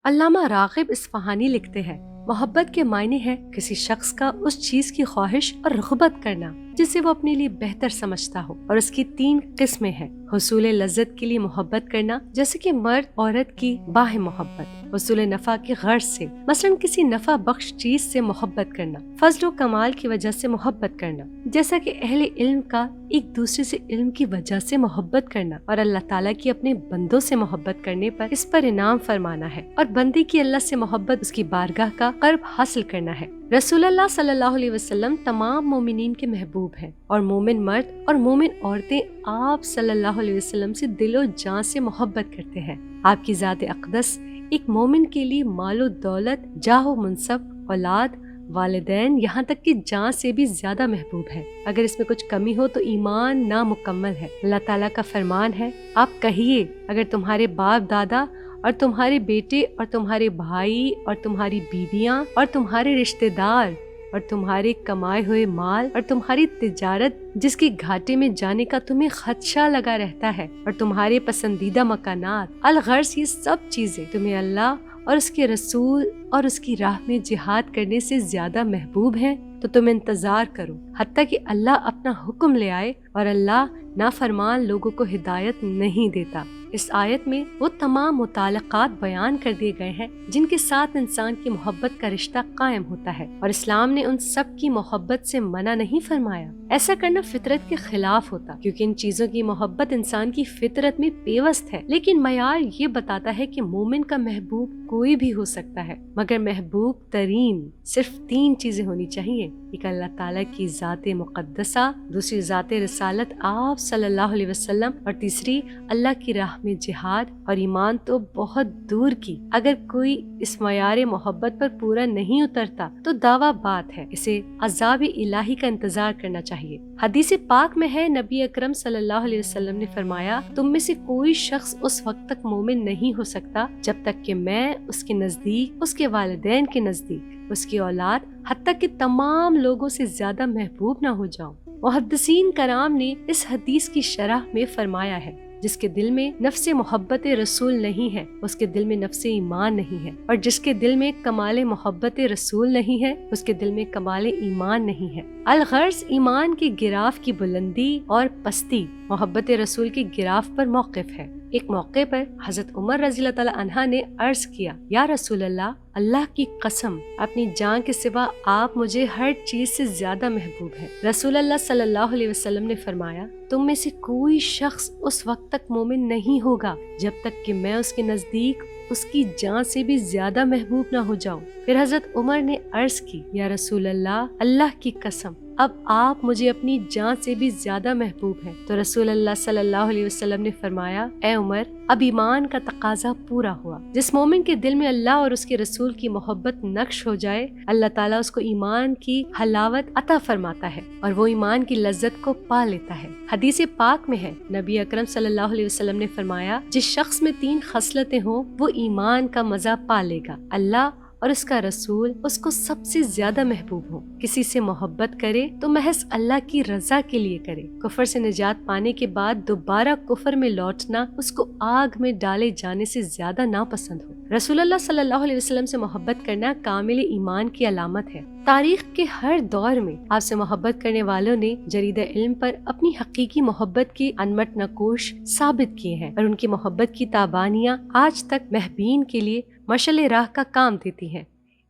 علامہ راغب اصفہانی لکھتے ہیں، محبت کے معنی ہے کسی شخص کا اس چیز کی خواہش اور رغبت کرنا جسے وہ اپنے لیے بہتر سمجھتا ہو، اور اس کی 3 قسمیں ہیں۔ حصول لذت کے لیے محبت کرنا، جیسے کہ مرد عورت کی باہم محبت۔ حصول نفع کی غرض سے، مثلا کسی نفع بخش چیز سے محبت کرنا۔ فضل و کمال کی وجہ سے محبت کرنا، جیسا کہ اہل علم کا ایک دوسرے سے علم کی وجہ سے محبت کرنا، اور اللہ تعالیٰ کی اپنے بندوں سے محبت کرنے پر اس پر انعام فرمانا ہے، اور بندے کی اللہ سے محبت اس کی بارگاہ کا قرب حاصل کرنا ہے۔ رسول اللہ صلی اللہ علیہ وسلم تمام مومنین کے محبوب ہیں، اور مومن مرد اور مومن عورتیں آپ صلی اللہ علیہ وسلم سے دل و جان سے محبت کرتے ہیں۔ آپ کی ذات اقدس ایک مومن کے لیے مال و دولت، جاہ و منصب، اولاد، والدین، یہاں تک کہ جان سے بھی زیادہ محبوب ہے۔ اگر اس میں کچھ کمی ہو تو ایمان نامکمل ہے۔ اللہ تعالیٰ کا فرمان ہے، آپ کہیے، اگر تمہارے باپ دادا اور تمہارے بیٹے اور تمہارے بھائی اور تمہاری بیویاں اور تمہارے رشتہ دار اور تمہارے کمائے ہوئے مال اور تمہاری تجارت جس کی گھاٹے میں جانے کا تمہیں خدشہ لگا رہتا ہے، اور تمہارے پسندیدہ مکانات، الغرض یہ سب چیزیں تمہیں اللہ اور اس کے رسول اور اس کی راہ میں جہاد کرنے سے زیادہ محبوب ہیں، تو تم انتظار کرو حتیٰ کہ اللہ اپنا حکم لے آئے، اور اللہ نافرمان لوگوں کو ہدایت نہیں دیتا۔ اس آیت میں وہ تمام متعلقات بیان کر دیے گئے ہیں جن کے ساتھ انسان کی محبت کا رشتہ قائم ہوتا ہے، اور اسلام نے ان سب کی محبت سے منع نہیں فرمایا۔ ایسا کرنا فطرت کے خلاف ہوتا، کیونکہ ان چیزوں کی محبت انسان کی فطرت میں پیوست ہے، لیکن معیار یہ بتاتا ہے کہ مومن کا محبوب کوئی بھی ہو سکتا ہے، مگر محبوب ترین صرف 3 چیزیں ہونی چاہیے۔ ایک اللہ تعالیٰ کی ذات مقدسہ، دوسری ذات رسالت آپ صلی اللہ علیہ وسلم، اور تیسری اللہ کی راہ میں جہاد اور ایمان تو بہت دور کی۔ اگر کوئی اس معیار محبت پر پورا نہیں اترتا تو دعویٰ بات ہے، اسے عذاب الہی کا انتظار کرنا چاہیے۔ حدیث پاک میں ہے، نبی اکرم صلی اللہ علیہ وسلم نے فرمایا، تم میں سے کوئی شخص اس وقت تک مومن نہیں ہو سکتا جب تک کہ میں اس کے نزدیک، اس کے والدین کے نزدیک، اس کی اولاد، حتیٰ کہ تمام لوگوں سے زیادہ محبوب نہ ہو جاؤں۔ محدثین کرام نے اس حدیث کی شرح میں فرمایا ہے، جس کے دل میں نفس محبت رسول نہیں ہے اس کے دل میں نفس ایمان نہیں ہے، اور جس کے دل میں کمال محبت رسول نہیں ہے اس کے دل میں کمال ایمان نہیں ہے۔ الغرض ایمان کی گراف کی بلندی اور پستی محبت رسول کی گراف پر موقف ہے۔ ایک موقع پر حضرت عمر رضی اللہ تعالی عنہ نے عرض کیا، یا رسول اللہ، اللہ کی قسم، اپنی جان کے سوا آپ مجھے ہر چیز سے زیادہ محبوب ہیں۔ رسول اللہ صلی اللہ علیہ وسلم نے فرمایا، تم میں سے کوئی شخص اس وقت تک مومن نہیں ہوگا جب تک کہ میں اس کے نزدیک اس کی جان سے بھی زیادہ محبوب نہ ہو جاؤں۔ پھر حضرت عمر نے عرض کی، یا رسول اللہ، اللہ کی قسم، اب آپ مجھے اپنی جان سے بھی زیادہ محبوب ہیں۔ تو رسول اللہ صلی اللہ علیہ وسلم نے فرمایا، اے عمر، اب ایمان کا تقاضا پورا ہوا۔ جس مومن کے دل میں اللہ اور اس کے رسول کی محبت نقش ہو جائے، اللہ تعالیٰ اس کو ایمان کی حلاوت عطا فرماتا ہے، اور وہ ایمان کی لذت کو پا لیتا ہے۔ حدیث پاک میں ہے، نبی اکرم صلی اللہ علیہ وسلم نے فرمایا، جس شخص میں 3 خصلتیں ہوں وہ ایمان کا مزہ پا لے گا، اللہ اور اس کا رسول اس کو سب سے زیادہ محبوب ہو۔ کسی سے محبت کرے تو محض اللہ کی رضا کے لیے کرے۔ کفر سے نجات پانے کے بعد دوبارہ کفر میں لوٹنا اس کو آگ میں ڈالے جانے سے زیادہ ناپسند ہو۔ رسول اللہ صلی اللہ علیہ وسلم سے محبت کرنا کامل ایمان کی علامت ہے۔ تاریخ کے ہر دور میں آپ سے محبت کرنے والوں نے جرید علم پر اپنی حقیقی محبت کی انمٹ نقوش ثابت کیے ہیں، اور ان کی محبت کی تابانیاں آج تک محبین کے لیے مشعل راہ کا کام دیتی ہیں۔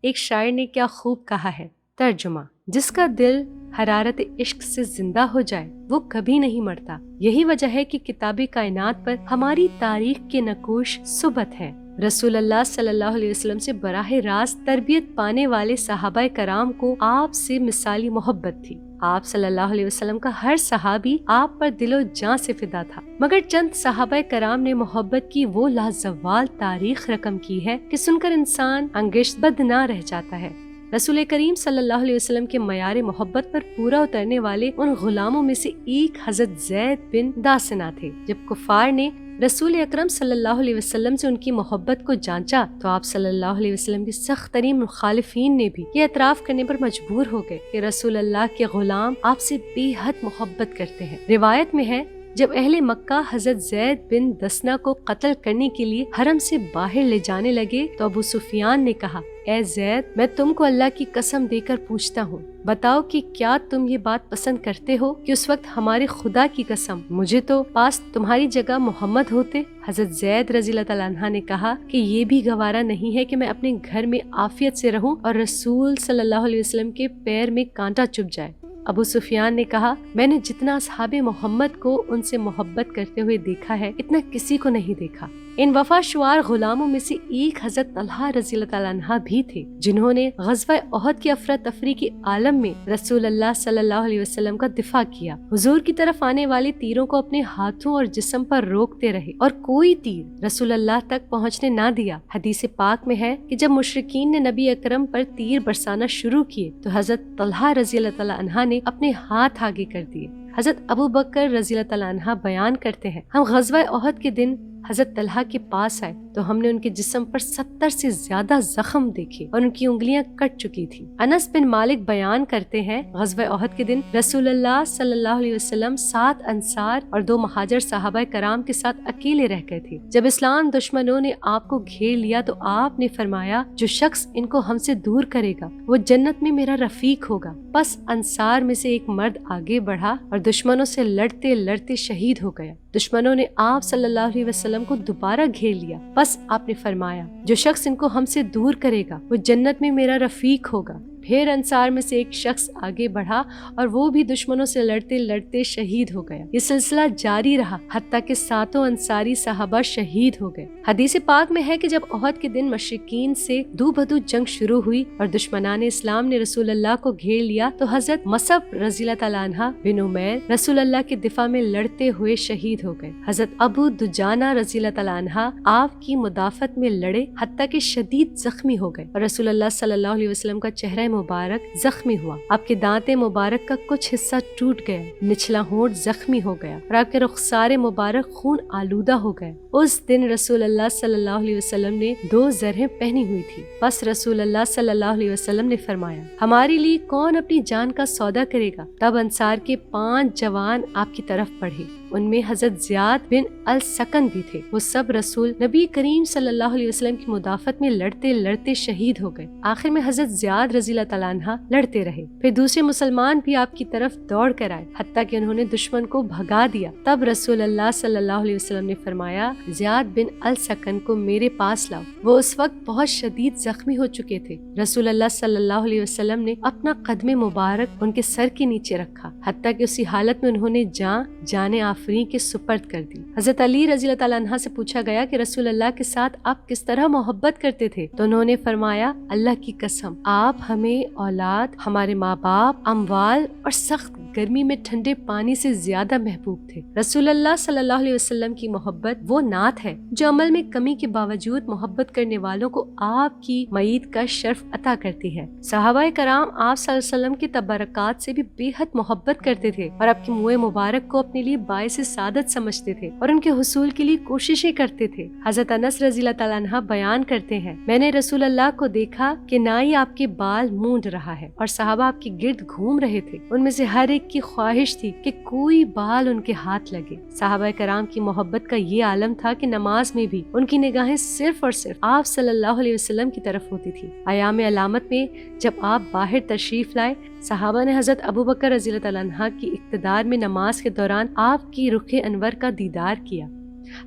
ایک شاعر نے کیا خوب کہا ہے، ترجمہ، جس کا دل حرارت عشق سے زندہ ہو جائے وہ کبھی نہیں مرتا۔ یہی وجہ ہے کہ کتاب کائنات پر ہماری تاریخ کے نقوش ثبت ہیں۔ رسول اللہ صلی اللہ علیہ وسلم سے براہ راست تربیت پانے والے صحابہ کرام کو آپ سے مثالی محبت تھی۔ آپ صلی اللہ علیہ وسلم کا ہر صحابی آپ پر دل و جان سے فدا تھا، مگر چند صحابہ کرام نے محبت کی وہ لازوال تاریخ رقم کی ہے کہ سن کر انسان انگشت بد نہ رہ جاتا ہے۔ رسول کریم صلی اللہ علیہ وسلم کے معیار محبت پر پورا اترنے والے ان غلاموں میں سے ایک حضرت زید بن داسنہ تھے۔ جب کفار نے رسول اکرم صلی اللہ علیہ وسلم سے ان کی محبت کو جانچا تو آپ صلی اللہ علیہ وسلم کے سخت ترین مخالفین نے بھی یہ اعتراف کرنے پر مجبور ہو گئے کہ رسول اللہ کے غلام آپ سے بے حد محبت کرتے ہیں۔ روایت میں ہے، جب اہل مکہ حضرت زید بن دسنا کو قتل کرنے کے لیے حرم سے باہر لے جانے لگے تو ابو سفیان نے کہا، اے زید، میں تم کو اللہ کی قسم دے کر پوچھتا ہوں، بتاؤ کہ کیا تم یہ بات پسند کرتے ہو کہ اس وقت ہمارے خدا کی قسم مجھے تو پاس تمہاری جگہ محمد ہوتے؟ حضرت زید رضی اللہ تعالیٰ عنہ نے کہا کہ یہ بھی گوارا نہیں ہے کہ میں اپنے گھر میں عافیت سے رہوں اور رسول صلی اللہ علیہ وسلم کے پیر میں کانٹا چبھ جائے۔ ابو سفیان نے کہا، میں نے جتنا اصحاب محمد کو ان سے محبت کرتے ہوئے دیکھا ہے اتنا کسی کو نہیں دیکھا۔ ان وفاشوار غلاموں میں سے ایک حضرت طلحہ رضی اللہ تعالیٰ عنہ بھی تھے، جنہوں نے غزوہ احد کی افراتفری کے عالم میں رسول اللہ صلی اللہ علیہ وسلم کا دفاع کیا۔ حضور کی طرف آنے والے تیروں کو اپنے ہاتھوں اور جسم پر روکتے رہے اور کوئی تیر رسول اللہ تک پہنچنے نہ دیا۔ حدیث پاک میں ہے کہ جب مشرکین نے نبی اکرم پر تیر برسانا شروع کیے تو حضرت طلحہ رضی اللہ تعالیٰ عنہ نے اپنے ہاتھ آگے کر دیے۔ حضرت ابو بکر رضی اللہ تعالیٰ عنہ بیان کرتے ہیں، ہم غزوہ احد کے دن حضرت طلحہ کے پاس آئے تو ہم نے ان کے جسم پر 70 سے زیادہ زخم دیکھے اور ان کی انگلیاں کٹ چکی تھی۔ انس بن مالک بیان کرتے ہیں، غزوہ احد کے دن رسول اللہ صلی اللہ علیہ وسلم 7 انصار اور 2 مہاجر صحابہ کرام کے ساتھ اکیلے رہ گئے تھے۔ جب اسلام دشمنوں نے آپ کو گھیر لیا تو آپ نے فرمایا، جو شخص ان کو ہم سے دور کرے گا وہ جنت میں میرا رفیق ہوگا۔ بس انصار میں سے ایک مرد آگے بڑھا اور دشمنوں سے لڑتے لڑتے شہید ہو گیا۔ دشمنوں نے آپ صلی اللہ علیہ وسلم کو دوبارہ گھیر لیا، بس آپ نے فرمایا، جو شخص ان کو ہم سے دور کرے گا وہ جنت میں میرا رفیق ہوگا۔ پھر انصار میں سے ایک شخص آگے بڑھا اور وہ بھی دشمنوں سے لڑتے لڑتے شہید ہو گیا۔ یہ سلسلہ جاری رہا حتیٰ کہ 7 انصاری صحابہ شہید ہو گئے۔ حدیث پاک میں ہے کہ جب احد کے دن مشرکین سے دو بدو جنگ شروع ہوئی اور دشمنان اسلام نے رسول اللہ کو گھیر لیا تو حضرت مصعب رضی اللہ تعالیٰ عنہ بن عمیر رسول اللہ کے دفاع میں لڑتے ہوئے شہید ہو گئے۔ حضرت ابو دجانہ رضی اللہ تعالیٰ عنہ آپ کی مدافعت میں لڑے حتیٰ کہ شدید زخمی ہو گئے اور رسول اللہ صلی اللہ علیہ وسلم کا چہرہ مبارک زخمی ہوا، آپ کے دانت مبارک کا کچھ حصہ ٹوٹ گیا، نچلا ہونٹ زخمی ہو گیا اور آپ کے رخسار مبارک خون آلودہ ہو گئے۔ اس دن رسول اللہ صلی اللہ علیہ وسلم نے 2 زرہیں پہنی ہوئی تھی۔ بس رسول اللہ صلی اللہ علیہ وسلم نے فرمایا، ہمارے لیے کون اپنی جان کا سودا کرے گا؟ تب انصار کے 5 جوان آپ کی طرف بڑھے، ان میں حضرت زیاد بن السکن بھی تھے۔ وہ سب رسول نبی کریم صلی اللہ علیہ وسلم کی مدافعت میں لڑتے لڑتے شہید ہو گئے۔ آخر میں حضرت زیاد رضی اللہ تعالیٰ عنہ لڑتے رہے، پھر دوسرے مسلمان بھی آپ کی طرف دوڑ کر آئے حتیٰ کہ انہوں نے دشمن کو بھگا دیا۔ تب رسول اللہ صلی اللہ علیہ وسلم نے فرمایا، زیاد بن السکن کو میرے پاس لاؤ، وہ اس وقت بہت شدید زخمی ہو چکے تھے۔ رسول اللہ صلی اللہ علیہ وسلم نے اپنا قدم مبارک ان کے سر کے نیچے رکھا حتیٰ کہ اسی حالت میں انہوں نے جان آفرین کے سپرد کر دی۔ حضرت علی رضی اللہ تعالیٰ عنہ سے پوچھا گیا کہ رسول اللہ کے ساتھ آپ کس طرح محبت کرتے تھے؟ تو انہوں نے فرمایا، اللہ کی قسم، آپ ہمیں اولاد، ہمارے ماں باپ، اموال اور سخت گرمی میں ٹھنڈے پانی سے زیادہ محبوب تھے۔ رسول اللہ صلی اللہ علیہ وسلم کی محبت وہ نعت ہے جو عمل میں کمی کے باوجود محبت کرنے والوں کو آپ کی معیت کا شرف عطا کرتی ہے۔ صحابہ کرام آپ صلی اللہ علیہ وسلم کی تبرکات سے بھی بے حد محبت کرتے تھے اور آپ کی منہ مبارک کو اپنے لیے باعث سعادت سمجھتے تھے اور ان کے حصول کے لیے کوششیں کرتے تھے۔ حضرت انس رضی اللہ تعالیٰ عنہ بیان کرتے ہیں، میں نے رسول اللہ کو دیکھا کہ نائی آپ کے بال مونڈ رہا ہے اور صحابہ آپ کے گرد گھوم رہے تھے، ان میں سے ہر ایک کی خواہش تھی کہ کوئی بال ان کے ہاتھ لگے۔ صحابہ کرام کی محبت کا یہ عالم تھا کہ نماز میں بھی ان کی نگاہیں صرف اور صرف آپ صلی اللہ علیہ وسلم کی طرف ہوتی تھی۔ ایام علامت میں جب آپ باہر تشریف لائے، صحابہ نے حضرت ابو بکر رضی اللہ تعالیٰ عنہ کی اقتدار میں نماز کے دوران آپ کی رخ انور کا دیدار کیا۔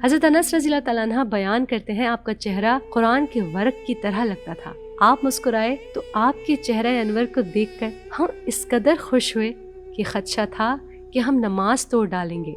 حضرت انس رضی اللہ تعالیٰ عنہ بیان کرتے ہیں، آپ کا چہرہ قرآن کے ورق کی طرح لگتا تھا۔ آپ مسکرائے تو آپ کے چہرہ انور کو دیکھ کر ہم اس قدر خوش ہوئے کہ خدشہ تھا کہ ہم نماز توڑ ڈالیں گے۔